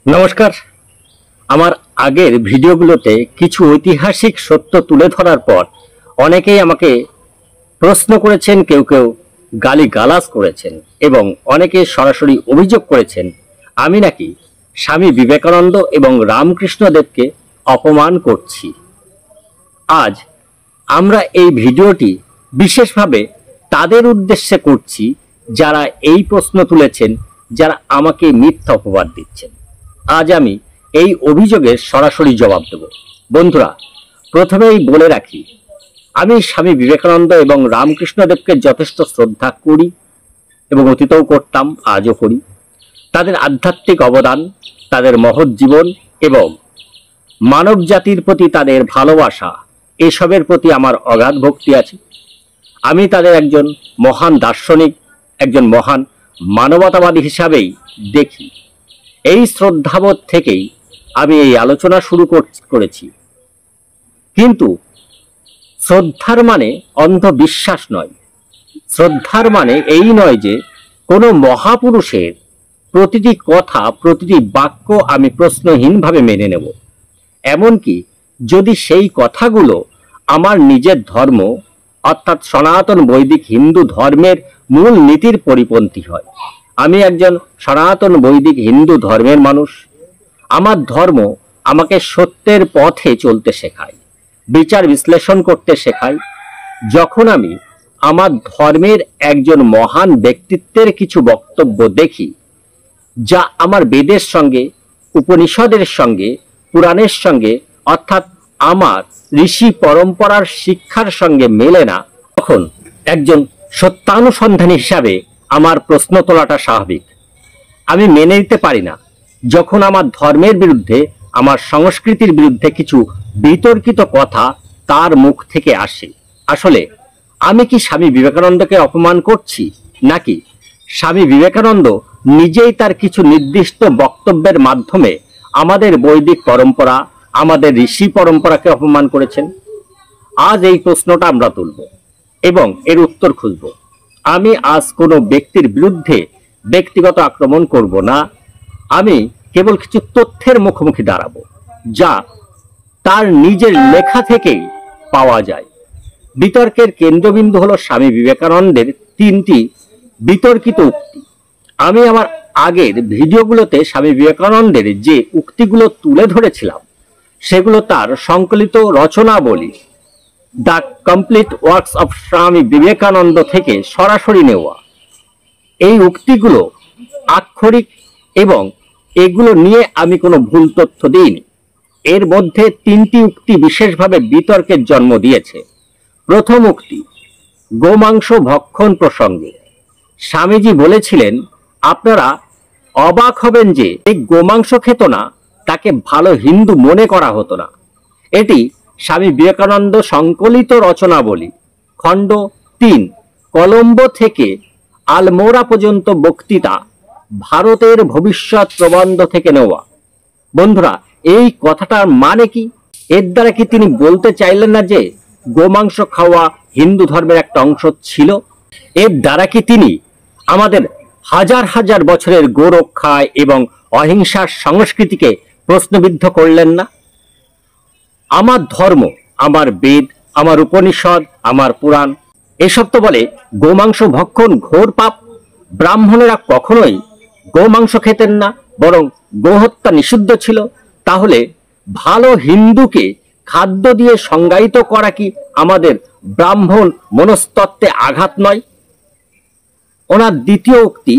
নমস্কার। আমার আগের ভিডিওগুলোতে কিছু ঐতিহাসিক সত্য তুলে ধরার পর অনেকেই আমাকে প্রশ্ন করেছেন, কেউ কেউ গালিগালাজ করেছেন এবং অনেকে সরাসরি অভিযোগ করেছেন আমি নাকি স্বামী বিবেকানন্দ এবং রামকৃষ্ণ দেবকে অপমান করছি। আজ আমরা এই ভিডিওটি বিশেষভাবে তাদের উদ্দেশ্যে করছি যারা এই প্রশ্ন তুলেছেন, যারা আমাকে মিথ্যা অপবাদ দিচ্ছেন। আজ আমি এই অভিযোগের সরাসরি জবাব দেব। বন্ধুরা, প্রথমেই বলে রাখি, আমি স্বামী বিবেকানন্দ এবং রামকৃষ্ণ দেবকে যথেষ্ট শ্রদ্ধা করি এবং অতীতেও করতাম, আজও করি। তাদের আধ্যাত্মিক অবদান, তাদের মহৎ জীবন এবং মানব জাতির প্রতি তাদের ভালোবাসা, এসবের প্রতি আমার অগাধ ভক্তি আছে। আমি তাদের একজন মহান দার্শনিক, একজন মহান মানবতাবাদী হিসাবেই দেখি। এই শ্রদ্ধাবোধ থেকেই আমি এই আলোচনা শুরু করেছি। কিন্তু শ্রদ্ধার মানে অন্ধবিশ্বাস নয়। শ্রদ্ধার মানে এই নয় যে কোনো মহাপুরুষের প্রতিটি কথা, প্রতিটি বাক্য আমি প্রশ্নহীনভাবে মেনে নেব। এমনকি যদি সেই কথাগুলো আমার নিজের ধর্ম অর্থাৎ সনাতন বৈদিক হিন্দু ধর্মের মূল নীতির পরিপন্থী হয়। আমি একজন সনাতন বৈদিক হিন্দু ধর্মের মানুষ। আমার ধর্ম আমাকে সত্যের পথে চলতে শেখায়, বিচার বিশ্লেষণ করতে শেখায়। যখন আমি আমার ধর্মের একজন মহান ব্যক্তিত্বের কিছু বক্তব্য দেখি যা আমার বেদের সঙ্গে, উপনিষদের সঙ্গে, পুরাণের সঙ্গে অর্থাৎ আমার ঋষি পরম্পরার শিক্ষার সঙ্গে মেলে না, তখন একজন সত্যানুসন্ধানী হিসাবে আমার প্রশ্ন তোলাটা স্বাভাবিক। আমি মেনে নিতে পারি না যখন আমার ধর্মের বিরুদ্ধে, আমার সংস্কৃতির বিরুদ্ধে কিছু বিতর্কিত কথা তার মুখ থেকে আসে। আসলে আমি কি স্বামী বিবেকানন্দকে অপমান করছি, নাকি স্বামী বিবেকানন্দ নিজেই তার কিছু নির্দিষ্ট বক্তব্যের মাধ্যমে আমাদের বৈদিক পরম্পরা, আমাদের ঋষি পরম্পরাকে অপমান করেছেন? আজ এই প্রশ্নটা আমরা তুলব এবং এর উত্তর খুঁজব। আমি আজ কোনো ব্যক্তির বিরুদ্ধে ব্যক্তিগত আক্রমণ করব না। আমি কেবল কিছু তথ্যের মুখোমুখি দাঁড়াবো যা তার নিজের লেখা থেকেই পাওয়া যায়। বিতর্কের কেন্দ্রবিন্দু হলো স্বামী বিবেকানন্দের তিনটি বিতর্কিত উক্তি। আমি আমার আগের ভিডিওগুলোতে স্বামী বিবেকানন্দের যে উক্তিগুলো তুলে ধরেছিলাম সেগুলো তার সংকলিত রচনাবলী the complete works of Swami Vivekananda থেকে সরাসরি নেওয়া। এই উক্তিগুলো আক্ষরিক এবং এগুলো নিয়ে আমি কোনো ভুল তথ্য দিইনি। এর মধ্যে তিনটি উক্তি বিশেষভাবে বিতর্কের জন্ম দিয়েছে। প্রথম উক্তি গোমাংস ভক্ষণ প্রসঙ্গে। স্বামীজি বলেছিলেন, আপনারা অবাক হবেন যে এই গোমাংস খেত না, তাকে ভালো হিন্দু মনে করা হতো না। এটি স্বামী বিবেকানন্দ সংকলিত রচনাবলী খণ্ড 3, কলম্বো থেকে আলমোড়া পর্যন্ত বক্তৃতা, ভারতের ভবিষ্যৎ প্রবন্ধ থেকে নেওয়া। বন্ধুরা, এই কথাটার মানে কি? এর দ্বারা কি তিনি বলতে চাইলেন না যে গোমাংস খাওয়া হিন্দু ধর্মের একটা অংশ ছিল? এর দ্বারা কি তিনি আমাদের হাজার হাজার বছরের গোরক্ষা এবং অহিংসার সংস্কৃতিকে প্রশ্নবিদ্ধ করলেন না? আমার ধর্ম, আমার বেদ, আমার উপনিষদ, আমার পুরাণ, এসব তো বলে গোমাংস ভক্ষণ ঘোর পাপ। ব্রাহ্মণেরা কখনোই গোমাংস খেতেন না, বরং গোহত্যা নিষিদ্ধ ছিল। তাহলে ভালো হিন্দুকে খাদ্য দিয়ে সংজ্ঞায়িত করা কি আমাদের ব্রাহ্মণ মনস্তত্ত্বে আঘাত নয়? ওনার দ্বিতীয় উক্তি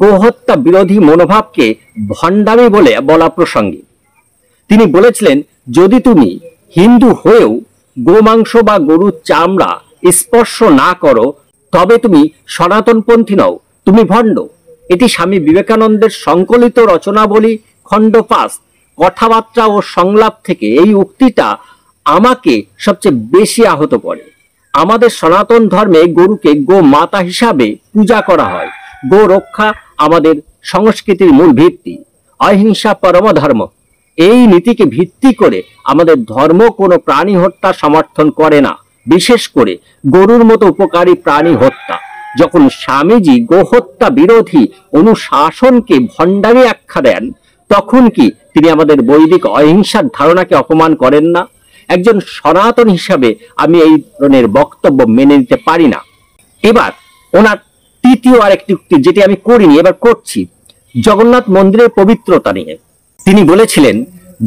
গোহত্যা বিরোধী মনোভাবকে ভণ্ডামি বলে বলা প্রসঙ্গে। তিনি বলেছিলেন, যদি তুমি হিন্দু হয়েও গোমাংস বা গরুর চামড়া স্পর্শ না করো তবে তুমি সনাতনপন্থী নও, তুমি ভণ্ড। এটি স্বামী বিবেকানন্দের সংকলিত রচনাবলী খণ্ড 5, কথাবার্তা ও সংলাপ থেকে এই উক্তিটা আমাকে সবচেয়ে বেশি আহত করে। আমাদের সনাতন ধর্মে গরুকে গো মাতা হিসাবে পূজা করা হয়। গো রক্ষা আমাদের সংস্কৃতির মূল ভিত্তি। অহিংসা পরম ধর্ম, এই নীতিকে ভিত্তি করে আমাদের ধর্ম কোনো প্রাণী হত্যা সমর্থন করে না, বিশেষ করে গরুর মতো উপকারী প্রাণী হত্যা। যখন স্বামীজি গোহত্যা বিরোধী অনুশাসনকে ভণ্ডামি আখ্যা দেন, তখন কি তিনি আমাদের বৈদিক অহিংসার ধারণাকে অপমান করেন না? একজন সনাতন হিসাবে আমি এই ধরনের বক্তব্য মেনে নিতে পারি না। এবার ওনার তৃতীয় আরেকটি উক্তি, যেটি আমি করিনি, এবার করছি, জগন্নাথ মন্দিরের পবিত্রতা নিয়ে। তিনি বলেছিলেন,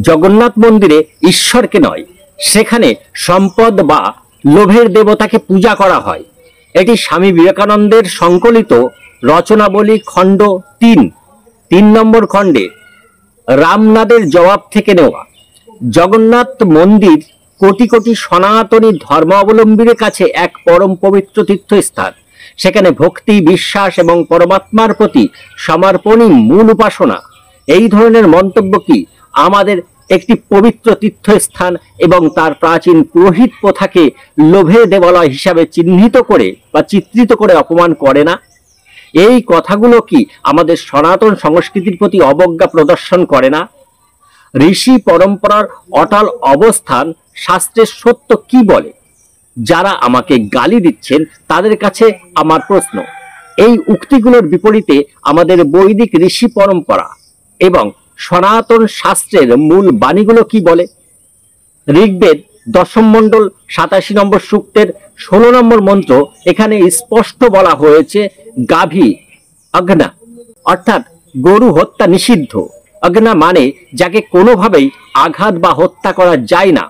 জগন্নাথ মন্দিরে ঈশ্বরকে নয়, সেখানে সম্পদ বা লোভের দেবতাকে পূজা করা হয়। এটি স্বামী বিবেকানন্দের সংকলিত রচনাবলী খণ্ড 3 নম্বর খণ্ডে রামনাদের জবাব থেকে নেওয়া। জগন্নাথ মন্দির কোটি কোটি সনাতনী ধর্মাবলম্বীর কাছে এক পরম পবিত্র তীর্থস্থান। সেখানে ভক্তি, বিশ্বাস এবং পরমাত্মার প্রতি সমর্পণই মূল উপাসনা। এই ধরনের মন্তব্য কি আমাদের একটি পবিত্র তীর্থস্থান এবং তার প্রাচীন পুরোহিত প্রথাকে লোভের দেবালয় হিসাবে চিহ্নিত করে বা চিত্রিত করে অপমান করে না? এই কথাগুলো কি আমাদের সনাতন সংস্কৃতির প্রতি অবজ্ঞা প্রদর্শন করে না? ঋষি পরম্পরার অটল অবস্থান শাস্ত্রের সত্য কি বলে? যারা আমাকে গালি দিচ্ছেন তাদের কাছে আমার প্রশ্ন, এই উক্তিগুলোর বিপরীতে আমাদের বৈদিক ঋষি পরম্পরা এবং সনাতন শাস্ত্রের মূল বাণীগুলো কি বলে? ঋগ্বেদ 10ম মণ্ডল 87 নম্বর সূক্তের 16 নম্বর মন্ত্র, এখানে স্পষ্ট বলা হয়েছে গাভী অগ্না, অর্থাৎ গরু হত্যা নিষিদ্ধ। অগ্না মানে যাকে কোনোভাবেই আঘাত বা হত্যা করা যায় না।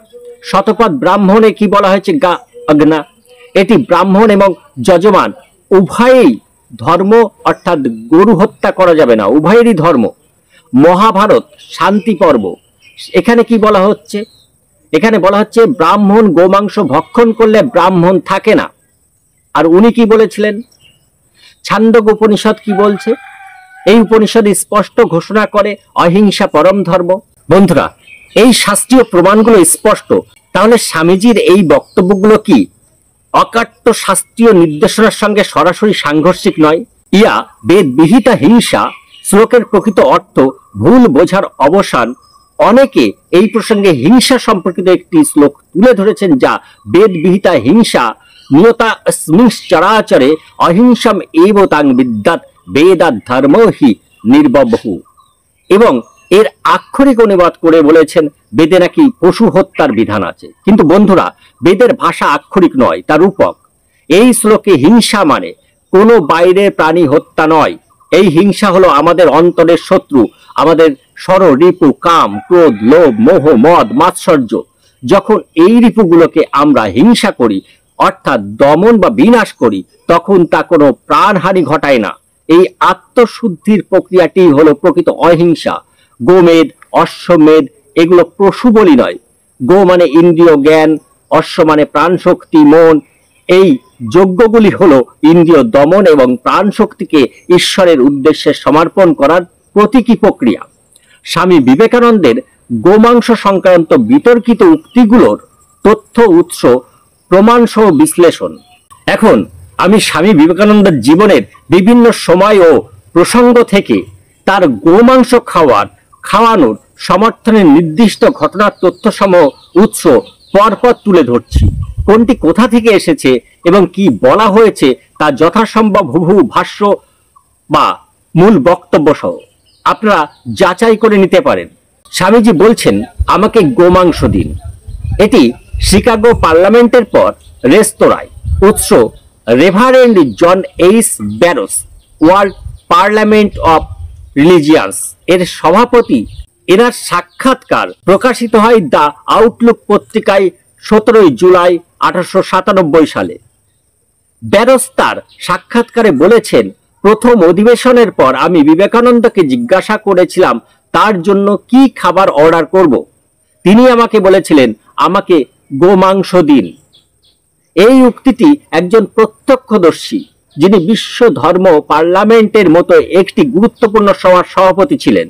শতপথ ব্রাহ্মণে কি বলা হয়েছে? গা অগ্না। এটি ব্রাহ্মণ এবং যজমান উভয়েই ধর্ম, অর্থাৎ গরু হত্যা করা যাবে না, উভয়েরই ধর্ম। মহাভারত শান্তি পর্ব, এখানে কি বলা হচ্ছে? এখানে বলা হচ্ছে ব্রাহ্মণ গোমাংস ভক্ষণ করলে ব্রাহ্মণ থাকে না। আর উনি কি বলেছিলেন? ছান্দোগ্য উপনিষদ কি বলছে? এই উপনিষদ স্পষ্ট ঘোষণা করে অহিংসা পরম ধর্ম। বন্ধুরা, এই শাস্ত্রীয় প্রমাণগুলো স্পষ্ট। তাহলে স্বামীজির এই বক্তব্যগুলো কি অকাট্য শাস্ত্রীয় নির্দেশনার সঙ্গে সরাসরি সাংঘর্ষিক নয়? ইয়া বেদ বিহিতা হিংসা শ্লোকের প্রকৃত অর্থ ভুল বোঝার অবসান। অনেকে এই প্রসঙ্গে হিংসা সম্পর্কিত একটি শ্লোক তুলে ধরেছেন, যা বেদ বিহিতা হিংসা নিয়তা চরাচরে অহিংসাম এব তাং বিদ্যাৎ বেদাৎ ধর্ম হি নির্ববহু, এবং এর আক্ষরিক অনুবাদ করে বলেছেন বেদে নাকি পশু হত্যার বিধান আছে। কিন্তু বন্ধুরা, বেদের ভাষা আক্ষরিক নয়, তার রূপক। এই শ্লোকে হিংসা মানে কোনো বাইরের প্রাণী হত্যা নয়। এই হিংসা হলো আমাদের অন্তরের শত্রু, আমাদের সর রিপু কাম, ক্রোধ, লোভ, মোহ, মদ, মাৎসর্য। যখন এই রিপুগুলোকে আমরা হিংসা করি, অর্থাৎ দমন বা বিনাশ করি, তখন তা কোনো প্রাণহানি ঘটায় না। এই আত্মশুদ্ধির প্রক্রিয়াটি হলো প্রকৃত অহিংসা। গোমেদ, অশ্বমেধ এগুলো পশু বলি নয়। গো মানে ইন্দ্রিয় জ্ঞান, অশ্ব মানে প্রাণ শক্তি, মন। এই যজ্ঞগুলি হলো ইন্দ্রিয় দমন এবং প্রাণ শক্তিকে ঈশ্বরের উদ্দেশ্যে সমর্পণ করার প্রতীকী প্রক্রিয়া। স্বামী বিবেকানন্দের গোমাংস সংক্রান্ত বিতর্কিত উক্তিগুলোর তথ্য উৎস, প্রমাণ সহ বিশ্লেষণ। এখন আমি স্বামী বিবেকানন্দের জীবনের বিভিন্ন সময় ও প্রসঙ্গ থেকে তার গোমাংস খাওয়ানোর সমর্থনের নির্দিষ্ট ঘটনার তথ্যসমূহ উৎস পরপর তুলে ধরছি। কোনটি কোথা থেকে এসেছে এবং কি বলা হয়েছে তা যথাসম্ভব হুবহু ভাষ্য বা মূল বক্তব্য সহ আপনারা যাচাই করে নিতে পারেন। স্বামীজি বলছেন, আমাকে গোমাংস দিন। এটি শিকাগো পার্লামেন্টের পর রেস্তোরাঁয়। উৎস Reverend John H Barrows, World Parliament of Religions এর সভাপতি। এনার সাক্ষাৎকার প্রকাশিত হয় দ্য আউটলুক পত্রিকায় 17 জুলাই 1897 সালে। ব্যারোস তার সাক্ষাৎকারে বলেছেন, প্রথম অধিবেশনের পর আমি বিবেকানন্দকে জিজ্ঞাসা করেছিলাম তার জন্য কি খাবার অর্ডার করব। তিনি আমাকে বলেছিলেন, আমাকে গোমাংস দিন। এই উক্তিটি একজন প্রত্যক্ষদর্শী, যিনি বিশ্ব ধর্ম পার্লামেন্টের মতো একটি গুরুত্বপূর্ণ সভার সভাপতি ছিলেন,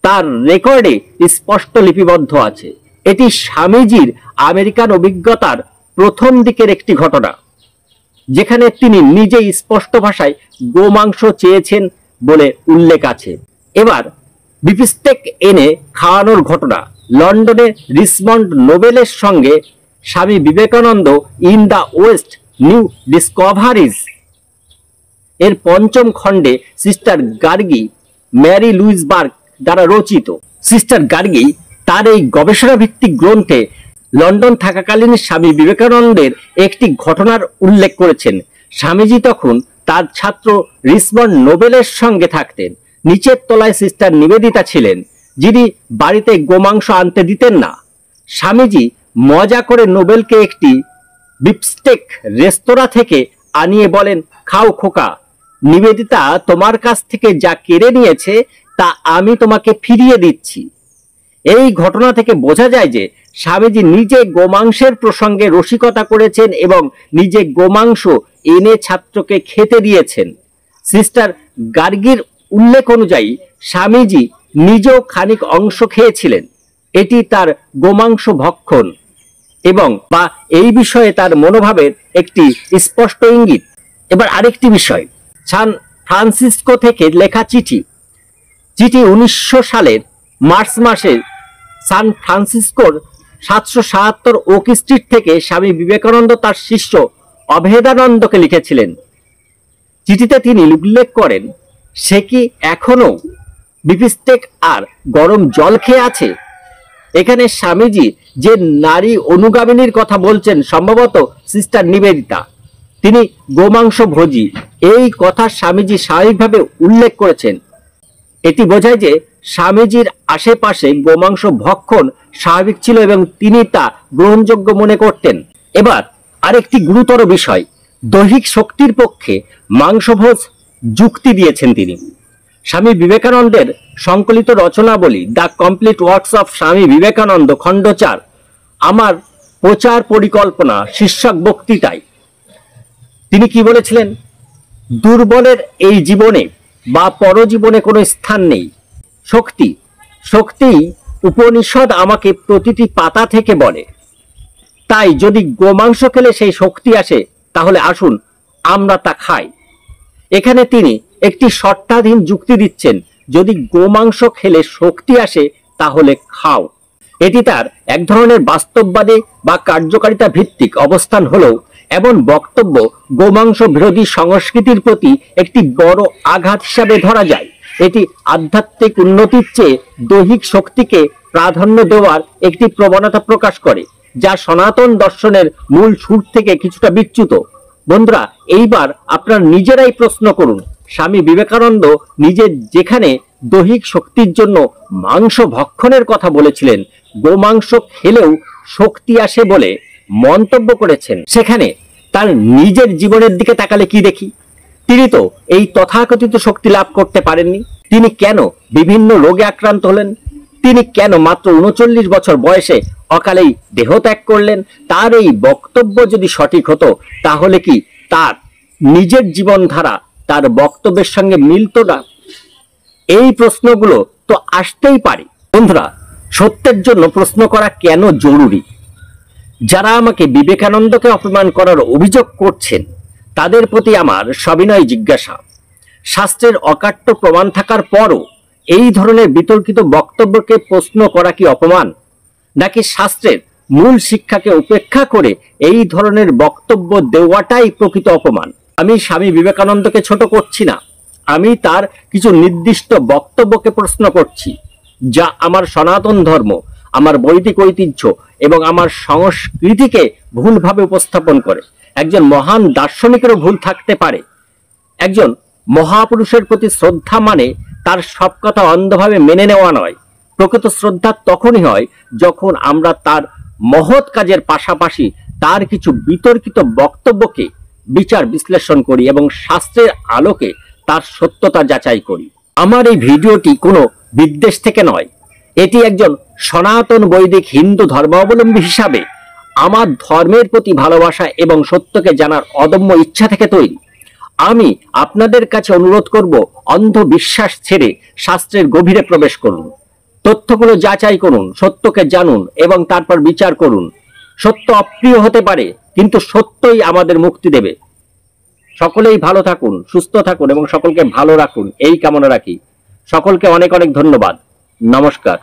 তার রেকর্ডে স্পষ্ট লিপিবদ্ধ আছে। এটি স্বামীজির আমেরিকান অভিজ্ঞতার প্রথম দিকের একটি ঘটনা, যেখানে তিনি নিজেই স্পষ্ট ভাষায় গোমাংস চেয়েছেন বলে উল্লেখ আছে। এবার বিফস্টেক এনে খাওয়ানোর ঘটনা। লন্ডনে রিচমন্ড নোবেলের সঙ্গে Swami Vivekananda in the West New Discoveries এর 5ম খণ্ডে sister Gargi Marie Louise Burke দ্বারা রচিত। সিস্টার গার্গী তার এই গবেষণা ভিত্তিক গ্রন্থে লন্ডন থাকাকালীন স্বামী বিবেকানন্দের একটি ঘটনার উল্লেখ করেছেন। স্বামীজি তখন তার ছাত্র রিচমন্ড নোবেলের সঙ্গে থাকতেন। নিচের তলায় সিস্টার নিবেদিতা ছিলেন, যিনি বাড়িতে গোমাংস আনতে দিতেন না। স্বামীজি মজা করে নোবেলকে একটি বিফস্টেক রেস্তোরাঁ থেকে আনিয়ে বলেন, খাও খোকা, নিবেদিতা তোমার কাছ থেকে যা কেড়ে নিয়েছে তা আমি তোমাকে ফিরিয়ে দিচ্ছি। এই ঘটনা থেকে বোঝা যায় যে স্বামীজি নিজে গোমাংসের প্রসঙ্গে রসিকতা করেছেন এবং নিজে গোমাংস এনে ছাত্রকে খেতে দিয়েছেন। সিস্টার গার্গীর উল্লেখ অনুযায়ী স্বামীজি নিজেও খানিক অংশ খেয়েছিলেন। এটি তার গোমাংস ভক্ষণ এবং বা এই বিষয়ে তার মনোভাবের একটি স্পষ্ট ইঙ্গিত। এবার আরেকটি বিষয়, সান ফ্রান্সিসকো থেকে লেখা চিঠি 1900 সালের মার্চ মাসে সান ফ্রান্সিসকোর 777 ওক স্ট্রিট থেকে স্বামী বিবেকানন্দ তার শিষ্য অভেদানন্দকে লিখেছিলেন। চিঠিতে তিনি উল্লেখ করেন, সে কি এখনো বিফস্টেক আর গরম জল খেয়ে আছে। এখানে স্বামীজি যে নারী অনুগামিনীর কথা বলছেন সম্ভবত সিস্টার নিবেদিতা, তিনি গোমাংস ভোজী, এই কথা স্বামীজি স্বাভাবিকভাবে উল্লেখ করেছেন। এটি বোঝায় যে স্বামীজির আশেপাশে গোমাংস ভক্ষণ স্বাভাবিক ছিল এবং তিনি তা গ্রহণযোগ্য মনে করতেন। এবার আরেকটি গুরুতর বিষয়, দৈহিক শক্তির পক্ষে মাংসভোজ যুক্তি দিয়েছেন তিনি। স্বামী বিবেকানন্দের সংকলিত রচনাবলী the complete works of Swami Vivekananda খণ্ড 4 আমার প্রচার পরিকল্পনা শীর্ষক বক্তৃতায় তিনি কি বলেছিলেন, দুর্বলের এই জীবনে বা পরজীবনে কোনো স্থান নেই। শক্তি শক্তি উপনিষদ আমাকে প্রতিটি পাতা থেকে বলে। তাই যদি গোমাংস খেলে সেই শক্তি আসে তাহলে আসুন আমরা তা খাই। এখানে তিনি একটি শর্তাধীন যুক্তি দিচ্ছেন, যদি গোমাংস খেলে শক্তি আসে তাহলে খাও। এটি তার এক ধরনের বাস্তববাদী বা কার্যকারিতা ভিত্তিক অবস্থান হলেও এমন বক্তব্য গোমাংস বিরোধী সংস্কৃতির প্রতি একটি বড় আঘাত হিসাবে ধরা যায়। এটি আধ্যাত্মিক উন্নতির চেয়ে দৈহিক শক্তিকে প্রাধান্য দেওয়ার একটি প্রবণতা প্রকাশ করে, যা সনাতন দর্শনের মূল সুর থেকে কিছুটা বিচ্যুত। বন্ধুরা, এইবার আপনারা নিজেরাই প্রশ্ন করুন, স্বামী বিবেকানন্দ নিজে যেখানে দৈহিক শক্তির জন্য মাংস ভক্ষণের কথা বলেছিলেন, গোমাংস খেলেও শক্তি আসে বলে মন্তব্য করেছেন, সেখানে তার নিজের জীবনের দিকে তাকালে কি দেখি? তিনি তো এই তথাকথিত শক্তি লাভ করতে পারেননি। তিনি কেন বিভিন্ন রোগে আক্রান্ত হলেন? তিনি কেন মাত্র 39 বছর বয়সে অকালেই দেহত্যাগ করলেন? তার এই বক্তব্য যদি সঠিক হতো তাহলে কি তার নিজের জীবনধারা তার বক্তব্যের সঙ্গে মিলত না? এই প্রশ্নগুলো তো আসতেই পারে। বন্ধুরা, সত্যের জন্য প্রশ্ন করা কেন জরুরি? যারা আমাকে বিবেকানন্দকে অপমান করার অভিযোগ করছেন তাদের প্রতি আমার সবিনয় জিজ্ঞাসা, শাস্ত্রের অকাট্য প্রমাণ থাকার পরও এই ধরনের বিতর্কিত বক্তব্যকে প্রশ্ন করা কি অপমান, নাকি শাস্ত্রের মূল শিক্ষাকে উপেক্ষা করে এই ধরনের বক্তব্য দেওয়াটাই প্রকৃত অপমান? আমি স্বামী বিবেকানন্দকে ছোট করছি না, আমি তার কিছু নির্দিষ্ট বক্তব্যকে প্রশ্ন করছি, যা আমার সনাতন ধর্ম, আমার বৈদিক ঐতিহ্য এবং আমার সংস্কৃতিকে ভুলভাবে উপস্থাপন করে। একজন মহান দার্শনিকেরও ভুল থাকতে পারে। একজন মহাপুরুষের প্রতি শ্রদ্ধা মানে তার সব কথা অন্ধভাবে মেনে নেওয়া নয়। প্রকৃত শ্রদ্ধা তখনই হয় যখন আমরা তার মহৎ কাজের পাশাপাশি তার কিছু বিতর্কিত বক্তব্যকে বিচার বিশ্লেষণ করি এবং শাস্ত্রের আলোকে তার সত্যতা যাচাই করি। আমার এই ভিডিওটি কোনো বিদ্বেষ থেকে নয়, এটি একজন সনাতন বৈদিক হিন্দু ধর্মাবলম্বী হিসাবে আমার ধর্মের প্রতি ভালোবাসা এবং সত্যকে জানার অদম্য ইচ্ছা থেকে তৈরি। আমি আপনাদের কাছে অনুরোধ করব, অন্ধবিশ্বাস ছেড়ে শাস্ত্রের গভীরে প্রবেশ করুন, তথ্যগুলো যাচাই করুন, সত্যকে জানুন এবং তারপর বিচার করুন। সত্য অপ্রিয় হতে পারে, কিন্তু সত্যই আমাদের মুক্তি দেবে। সকলেই ভালো থাকুন, সুস্থ থাকুন এবং সকলকে ভালো রাখুন, এই কামনা রাখি। সকলকে অনেক অনেক ধন্যবাদ। নমস্কার।